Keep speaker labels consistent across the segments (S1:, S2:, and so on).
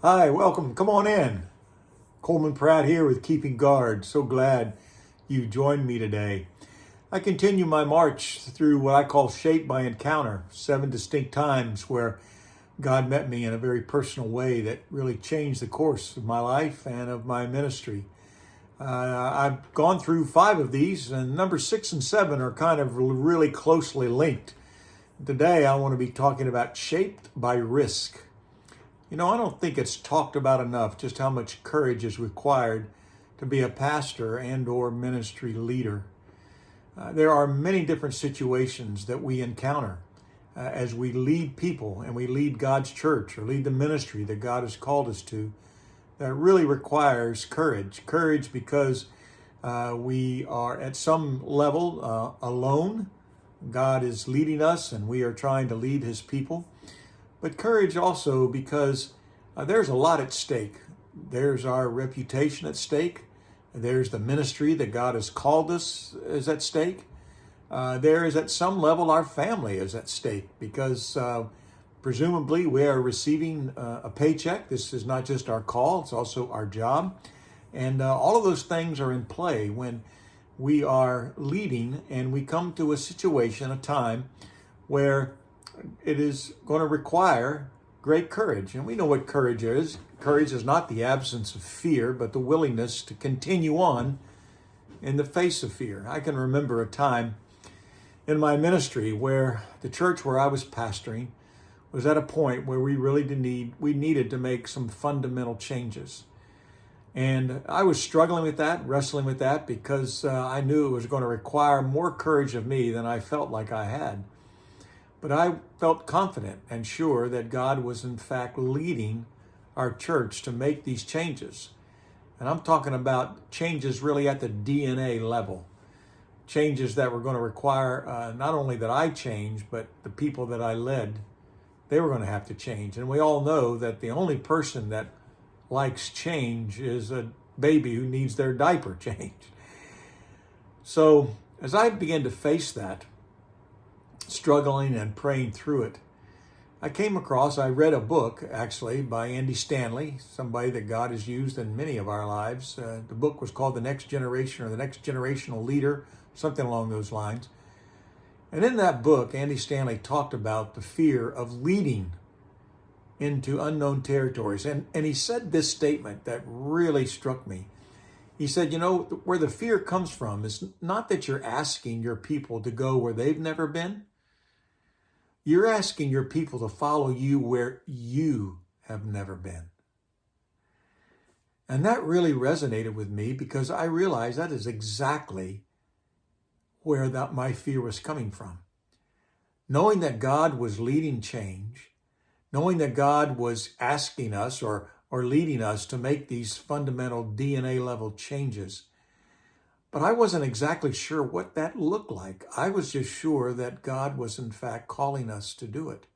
S1: Hi, welcome. Come on in. Coleman Pratt here with Keeping Guard. So glad you joined me today. I continue my march through what I call Shaped by Encounter, 7 distinct times where God met me in a very personal way that really changed the course of my life and of my ministry. I've gone through 5 of these, and number 6 and 7 are kind of really closely linked. Today, I want to be talking about Shaped by Risk. I don't think it's talked about enough just how much courage is required to be a pastor and or ministry leader. There are many different situations that we encounter as we lead people and we lead God's church or lead the ministry that God has called us to that really requires courage. Courage because we are at some level alone. God is leading us and we are trying to lead his people. But courage also because there's a lot at stake. There's our reputation at stake. There's the ministry that God has called us is at stake. There is at some level our family is at stake because presumably we are receiving a paycheck. This is not just our call, it's also our job. And all of those things are in play when we are leading and we come to a situation, a time where it is going to require great courage. And we know what courage is. Courage is not the absence of fear, but the willingness to continue on in the face of fear. I can remember a time in my ministry where the church where I was pastoring was at a point where we really needed to make some fundamental changes. And I was struggling with that, wrestling with that, because I knew it was going to require more courage of me than I felt like I had. But I felt confident and sure that God was in fact leading our church to make these changes. And I'm talking about changes really at the DNA level. Changes that were going to require not only that I change, but the people that I led, they were going to have to change. And we all know that the only person that likes change is a baby who needs their diaper changed. So as I began to face that, struggling and praying through it, I read a book actually by Andy Stanley, somebody that God has used in many of our lives. The book was called The Next Generation or The Next Generational Leader, something along those lines. And in that book, Andy Stanley talked about the fear of leading into unknown territories. And he said this statement that really struck me. He said, where the fear comes from is not that you're asking your people to go where they've never been. You're asking your people to follow you where you have never been. And that really resonated with me because I realized that is exactly where my fear was coming from. Knowing that God was leading change, knowing that God was asking us or leading us to make these fundamental DNA level changes. But I wasn't exactly sure what that looked like. I was just sure that God was in fact calling us to do it.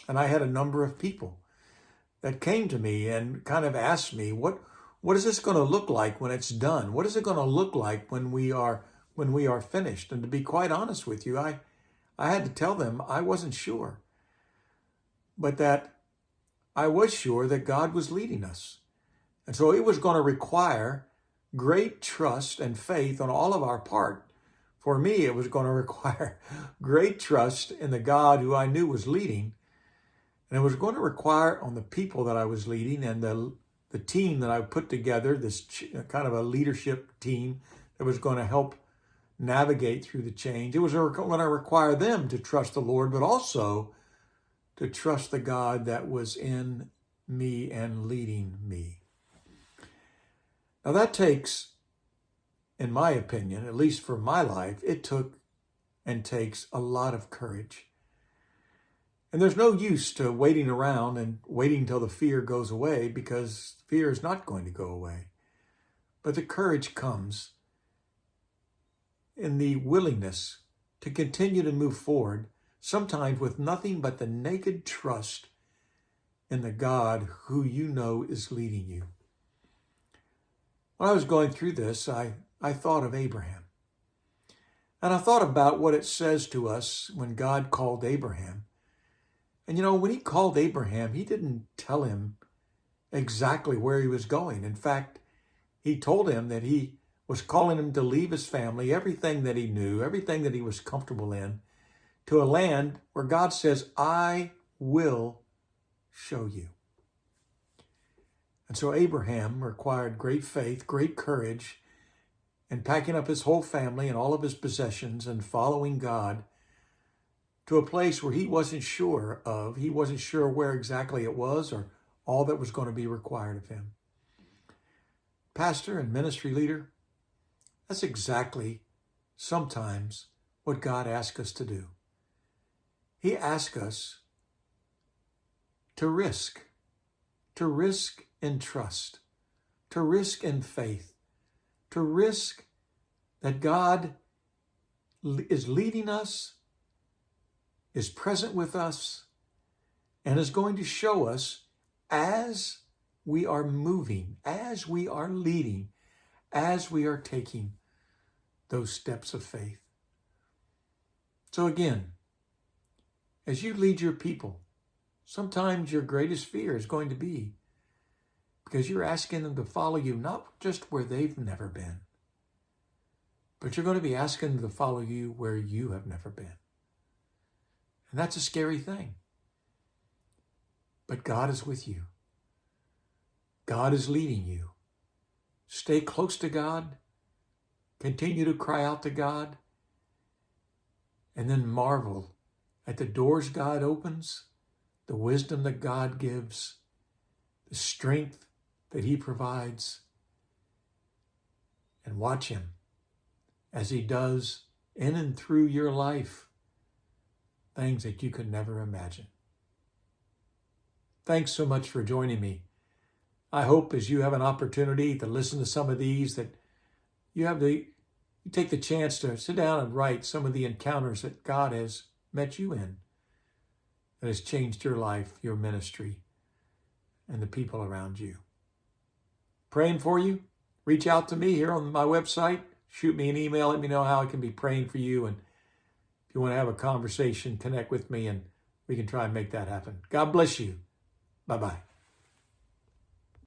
S1: And I had a number of people that came to me and kind of asked me, what is this going to look like when it's done? What is it going to look like when we are finished? And to be quite honest with you, I had to tell them I wasn't sure. But that I was sure that God was leading us. And so it was going to require great trust and faith on all of our part. For me, it was going to require great trust in the God who I knew was leading. And it was going to require on the people that I was leading and the team that I put together, this kind of a leadership team that was going to help navigate through the change. It was going to require them to trust the Lord, but also to trust the God that was in me and leading me. Now that takes, in my opinion, at least for my life, it took and takes a lot of courage. And there's no use to waiting around and waiting until the fear goes away because fear is not going to go away. But the courage comes in the willingness to continue to move forward, sometimes with nothing but the naked trust in the God who you know is leading you. When I was going through this, I thought of Abraham. And I thought about what it says to us when God called Abraham. And when he called Abraham, he didn't tell him exactly where he was going. In fact, he told him that he was calling him to leave his family, everything that he knew, everything that he was comfortable in, to a land where God says, I will show you. And so Abraham required great faith, great courage, and packing up his whole family and all of his possessions and following God to a place where he wasn't sure of. He wasn't sure where exactly it was or all that was going to be required of him. Pastor and ministry leader, that's exactly sometimes what God asks us to do. He asks us to risk in trust, to risk in faith, to risk that God is leading us, is present with us, and is going to show us as we are moving, as we are leading, as we are taking those steps of faith. So again, as you lead your people, sometimes your greatest fear is going to be because you're asking them to follow you, not just where they've never been, but you're going to be asking them to follow you where you have never been. And that's a scary thing. But God is with you. God is leading you. Stay close to God. Continue to cry out to God. And then marvel at the doors God opens, the wisdom that God gives, the strength that he provides. And watch him as he does in and through your life things that you could never imagine. Thanks so much for joining me. I hope as you have an opportunity to listen to some of these that you take the chance to sit down and write some of the encounters that God has met you in, that has changed your life, your ministry, and the people around you. Praying for you. Reach out to me here on my website. Shoot me an email. Let me know how I can be praying for you. And if you want to have a conversation, connect with me and we can try and make that happen. God bless you. Bye-bye.